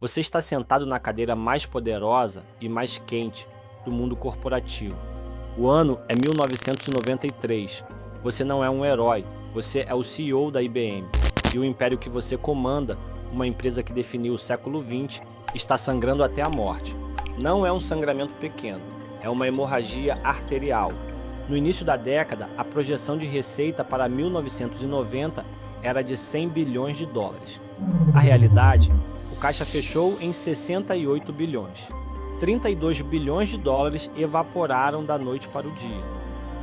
Você está sentado na cadeira mais poderosa e mais quente do mundo corporativo. O ano é 1993. Você não é um herói, você é o CEO da IBM. E o império que você comanda, uma empresa que definiu o século XX, está sangrando até a morte. Não é um sangramento pequeno, é uma hemorragia arterial. No início da década, a projeção de receita para 1990 era de 100 bilhões de dólares. A realidade, o caixa fechou em 68 bilhões. 32 bilhões de dólares evaporaram da noite para o dia.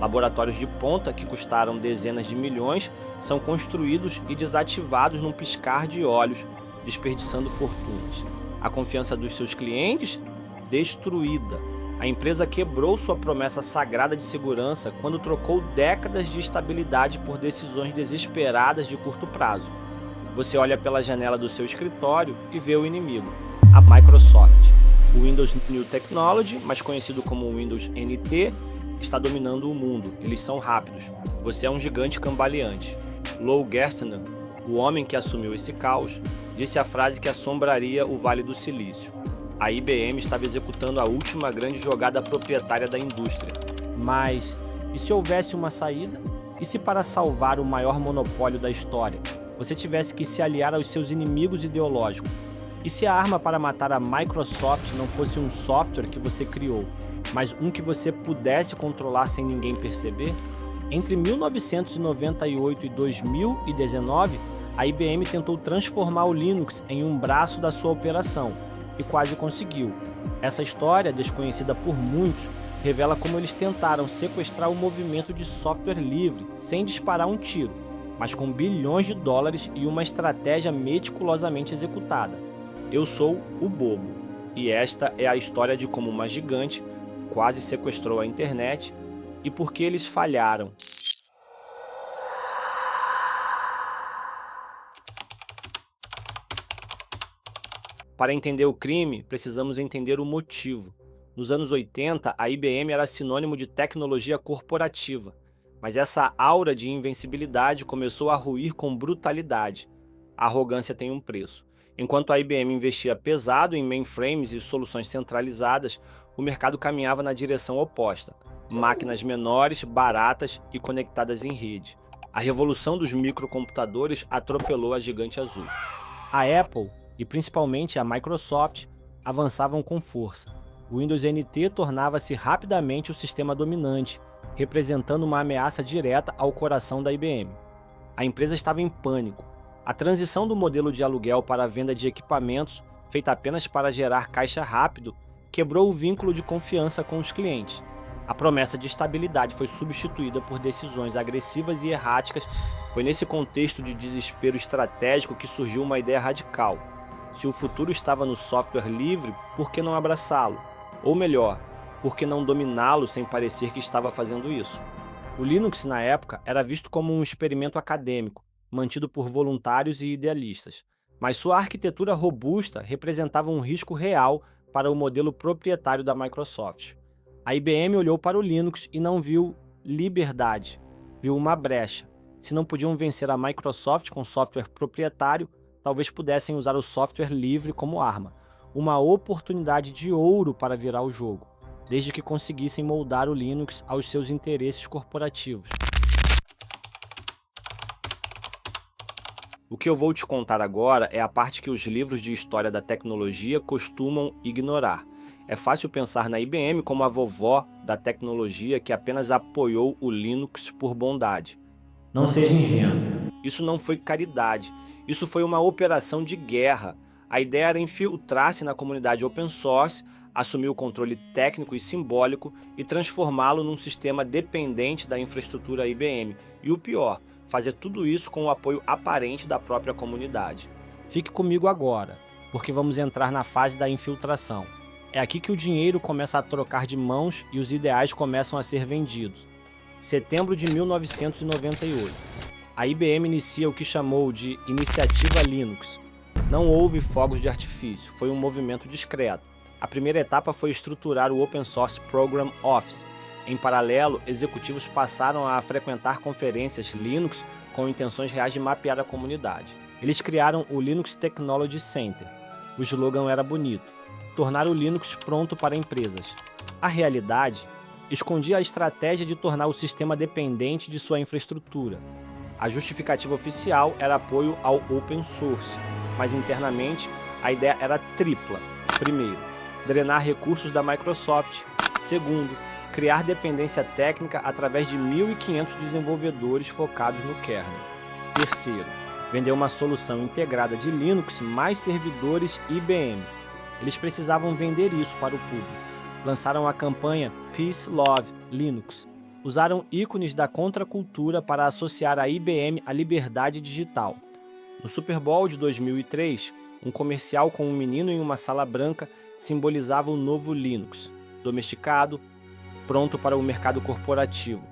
Laboratórios de ponta que custaram dezenas de milhões são construídos e desativados num piscar de olhos, desperdiçando fortunas. A confiança dos seus clientes? Destruída. A empresa quebrou sua promessa sagrada de segurança quando trocou décadas de estabilidade por decisões desesperadas de curto prazo. Você olha pela janela do seu escritório e vê o inimigo, a Microsoft. O Windows New Technology, mais conhecido como Windows NT, está dominando o mundo. Eles são rápidos. Você é um gigante cambaleante. Lou Gerstner, o homem que assumiu esse caos, disse a frase que assombraria o Vale do Silício. A IBM estava executando a última grande jogada proprietária da indústria. Mas, e se houvesse uma saída? E se para salvar o maior monopólio da história, você tivesse que se aliar aos seus inimigos ideológicos? E se a arma para matar a Microsoft não fosse um software que você criou, mas um que você pudesse controlar sem ninguém perceber? Entre 1998 e 2019, a IBM tentou transformar o Linux em um braço da sua operação, e quase conseguiu. Essa história, desconhecida por muitos, revela como eles tentaram sequestrar o movimento de software livre sem disparar um tiro, mas com bilhões de dólares e uma estratégia meticulosamente executada. Eu sou o Bobo, e esta é a história de como uma gigante quase sequestrou a internet e por que eles falharam. Para entender o crime, precisamos entender o motivo. Nos anos 80, a IBM era sinônimo de tecnologia corporativa, mas essa aura de invencibilidade começou a ruir com brutalidade. A arrogância tem um preço. Enquanto a IBM investia pesado em mainframes e soluções centralizadas, o mercado caminhava na direção oposta. Máquinas menores, baratas e conectadas em rede. A revolução dos microcomputadores atropelou a gigante azul. A Apple, e principalmente a Microsoft, avançavam com força. O Windows NT tornava-se rapidamente o sistema dominante, representando uma ameaça direta ao coração da IBM. A empresa estava em pânico. A transição do modelo de aluguel para a venda de equipamentos, feita apenas para gerar caixa rápido, quebrou o vínculo de confiança com os clientes. A promessa de estabilidade foi substituída por decisões agressivas e erráticas. Foi nesse contexto de desespero estratégico que surgiu uma ideia radical. Se o futuro estava no software livre, por que não abraçá-lo? Ou melhor, por que não dominá-lo sem parecer que estava fazendo isso? O Linux, na época, era visto como um experimento acadêmico, mantido por voluntários e idealistas. Mas sua arquitetura robusta representava um risco real para o modelo proprietário da Microsoft. A IBM olhou para o Linux e não viu liberdade, viu uma brecha. Se não podiam vencer a Microsoft com software proprietário, talvez pudessem usar o software livre como arma, uma oportunidade de ouro para virar o jogo, desde que conseguissem moldar o Linux aos seus interesses corporativos. O que eu vou te contar agora é a parte que os livros de história da tecnologia costumam ignorar. É fácil pensar na IBM como a vovó da tecnologia que apenas apoiou o Linux por bondade. Não seja ingênuo. Isso não foi caridade, isso foi uma operação de guerra. A ideia era infiltrar-se na comunidade open source, assumir o controle técnico e simbólico e transformá-lo num sistema dependente da infraestrutura IBM. E o pior, fazer tudo isso com o apoio aparente da própria comunidade. Fique comigo agora, porque vamos entrar na fase da infiltração. É aqui que o dinheiro começa a trocar de mãos e os ideais começam a ser vendidos. Setembro de 1998. A IBM inicia o que chamou de Iniciativa Linux. Não houve fogos de artifício, foi um movimento discreto. A primeira etapa foi estruturar o Open Source Program Office. Em paralelo, executivos passaram a frequentar conferências Linux com intenções reais de mapear a comunidade. Eles criaram o Linux Technology Center. O slogan era bonito: tornar o Linux pronto para empresas. A realidade escondia a estratégia de tornar o sistema dependente de sua infraestrutura. A justificativa oficial era apoio ao open source, mas internamente a ideia era tripla. Primeiro, drenar recursos da Microsoft. Segundo, criar dependência técnica através de 1.500 desenvolvedores focados no kernel. Terceiro, vender uma solução integrada de Linux mais servidores IBM. Eles precisavam vender isso para o público. Lançaram a campanha Peace Love Linux. Usaram ícones da contracultura para associar a IBM à liberdade digital. No Super Bowl de 2003, um comercial com um menino em uma sala branca simbolizava o novo Linux, domesticado, pronto para o mercado corporativo.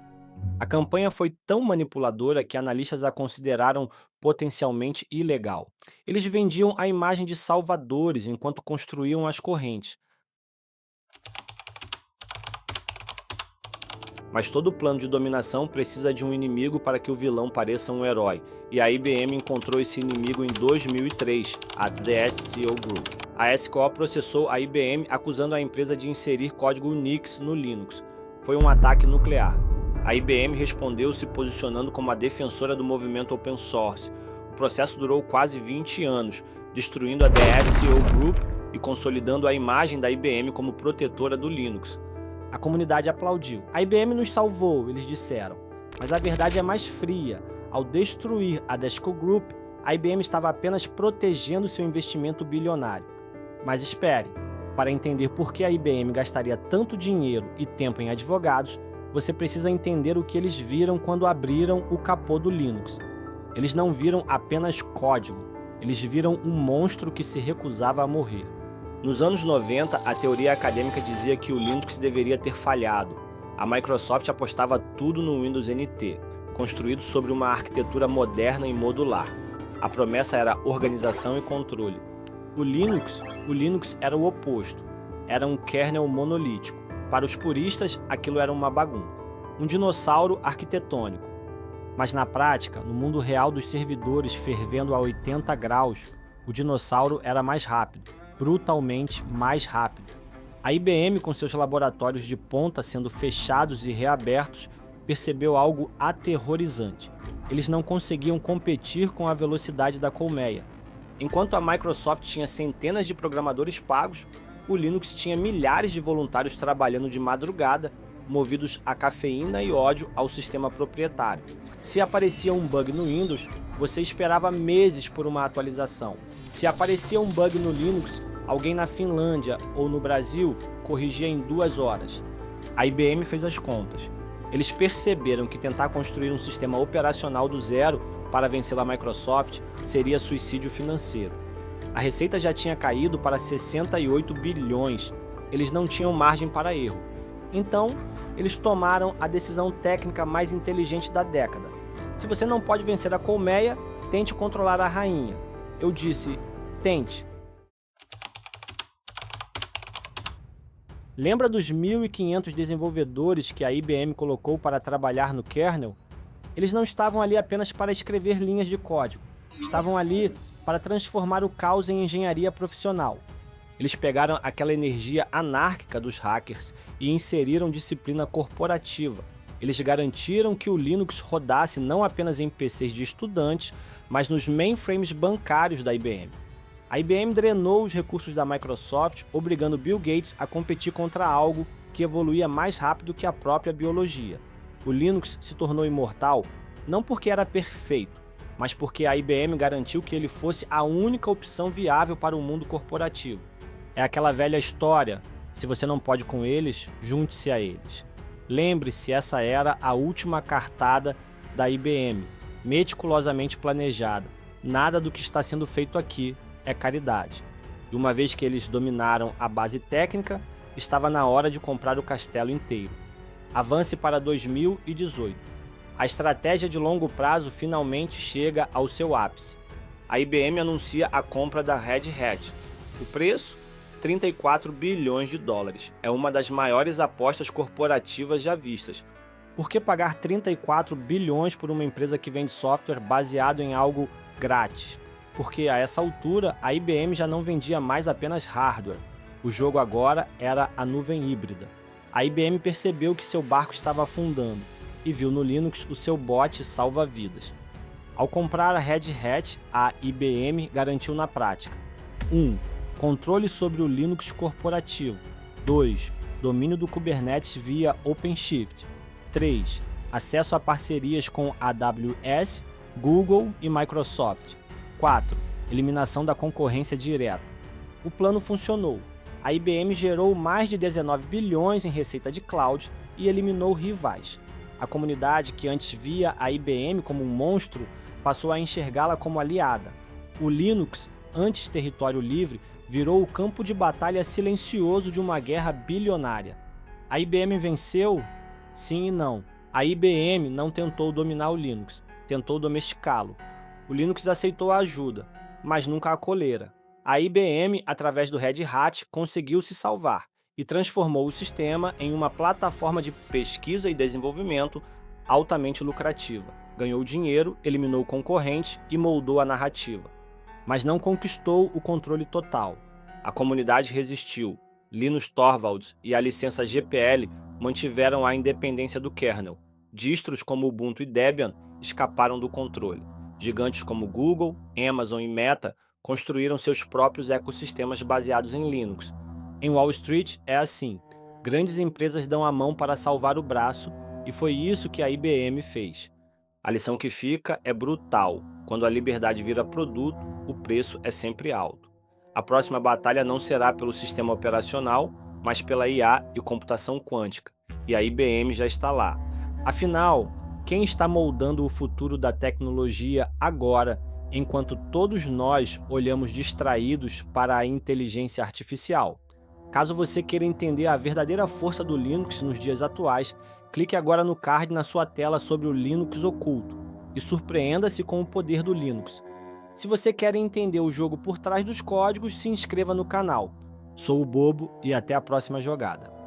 A campanha foi tão manipuladora que analistas a consideraram potencialmente ilegal. Eles vendiam a imagem de salvadores enquanto construíam as correntes. Mas todo plano de dominação precisa de um inimigo para que o vilão pareça um herói, e a IBM encontrou esse inimigo em 2003, a The SCO Group. A SCO processou a IBM acusando a empresa de inserir código Unix no Linux. Foi um ataque nuclear. A IBM respondeu se posicionando como a defensora do movimento open source. O processo durou quase 20 anos, destruindo a The SCO Group e consolidando a imagem da IBM como protetora do Linux. A comunidade aplaudiu. A IBM nos salvou, eles disseram. Mas a verdade é mais fria. Ao destruir a Desco Group, a IBM estava apenas protegendo seu investimento bilionário. Mas espere, para entender por que a IBM gastaria tanto dinheiro e tempo em advogados, você precisa entender o que eles viram quando abriram o capô do Linux. Eles não viram apenas código, eles viram um monstro que se recusava a morrer. Nos anos 90, a teoria acadêmica dizia que o Linux deveria ter falhado. A Microsoft apostava tudo no Windows NT, construído sobre uma arquitetura moderna e modular. A promessa era organização e controle. O Linux era o oposto. Era um kernel monolítico. Para os puristas, aquilo era uma bagunça. Um dinossauro arquitetônico. Mas na prática, no mundo real dos servidores fervendo a 80 graus, o dinossauro era mais rápido. Brutalmente mais rápido. A IBM, com seus laboratórios de ponta sendo fechados e reabertos, percebeu algo aterrorizante. Eles não conseguiam competir com a velocidade da colmeia. Enquanto a Microsoft tinha centenas de programadores pagos, o Linux tinha milhares de voluntários trabalhando de madrugada, movidos a cafeína e ódio ao sistema proprietário. Se aparecia um bug no Windows, você esperava meses por uma atualização. Se aparecia um bug no Linux, alguém na Finlândia ou no Brasil corrigia em 2 horas. A IBM fez as contas. Eles perceberam que tentar construir um sistema operacional do zero para vencer a Microsoft seria suicídio financeiro. A receita já tinha caído para 68 bilhões. Eles não tinham margem para erro. Então, eles tomaram a decisão técnica mais inteligente da década. Se você não pode vencer a colmeia, tente controlar a rainha. Eu disse, tente. Lembra dos 1.500 desenvolvedores que a IBM colocou para trabalhar no kernel? Eles não estavam ali apenas para escrever linhas de código. Estavam ali para transformar o caos em engenharia profissional. Eles pegaram aquela energia anárquica dos hackers e inseriram disciplina corporativa. Eles garantiram que o Linux rodasse não apenas em PCs de estudantes, mas nos mainframes bancários da IBM. A IBM drenou os recursos da Microsoft, obrigando Bill Gates a competir contra algo que evoluía mais rápido que a própria biologia. O Linux se tornou imortal não porque era perfeito, mas porque a IBM garantiu que ele fosse a única opção viável para o mundo corporativo. É aquela velha história, se você não pode com eles, junte-se a eles. Lembre-se, essa era a última cartada da IBM, meticulosamente planejada. Nada do que está sendo feito aqui é caridade. E uma vez que eles dominaram a base técnica, estava na hora de comprar o castelo inteiro. Avance para 2018. A estratégia de longo prazo finalmente chega ao seu ápice. A IBM anuncia a compra da Red Hat. O preço? 34 bilhões de dólares. É uma das maiores apostas corporativas já vistas. Por que pagar 34 bilhões por uma empresa que vende software baseado em algo grátis? porque a essa altura a IBM já não vendia mais apenas hardware. O jogo agora era a nuvem híbrida. A IBM percebeu que seu barco estava afundando e viu no Linux o seu bot salva-vidas. Ao comprar a Red Hat, a IBM garantiu na prática: 1. Controle sobre o Linux corporativo. 2. Domínio do Kubernetes via OpenShift. 3. Acesso a parcerias com AWS, Google e Microsoft. 4. Eliminação da concorrência direta. O plano funcionou. A IBM gerou mais de 19 bilhões em receita de cloud e eliminou rivais. A comunidade, que antes via a IBM como um monstro, passou a enxergá-la como aliada. O Linux, antes território livre, virou o campo de batalha silencioso de uma guerra bilionária. A IBM venceu? Sim e não. A IBM não tentou dominar o Linux, tentou domesticá-lo. O Linux aceitou a ajuda, mas nunca a coleira. A IBM, através do Red Hat, conseguiu se salvar e transformou o sistema em uma plataforma de pesquisa e desenvolvimento altamente lucrativa. Ganhou dinheiro, eliminou concorrentes e moldou a narrativa. Mas não conquistou o controle total. A comunidade resistiu. Linus Torvalds e a licença GPL mantiveram a independência do kernel. Distros como Ubuntu e Debian escaparam do controle. Gigantes como Google, Amazon e Meta construíram seus próprios ecossistemas baseados em Linux. Em Wall Street é assim: grandes empresas dão a mão para salvar o braço, e foi isso que a IBM fez. A lição que fica é brutal: quando a liberdade vira produto, o preço é sempre alto. A próxima batalha não será pelo sistema operacional, mas pela IA e computação quântica, e a IBM já está lá. Afinal, quem está moldando o futuro da tecnologia agora, enquanto todos nós olhamos distraídos para a inteligência artificial? Caso você queira entender a verdadeira força do Linux nos dias atuais, clique agora no card na sua tela sobre o Linux oculto e surpreenda-se com o poder do Linux. Se você quer entender o jogo por trás dos códigos, se inscreva no canal. Sou o Bobo e até a próxima jogada.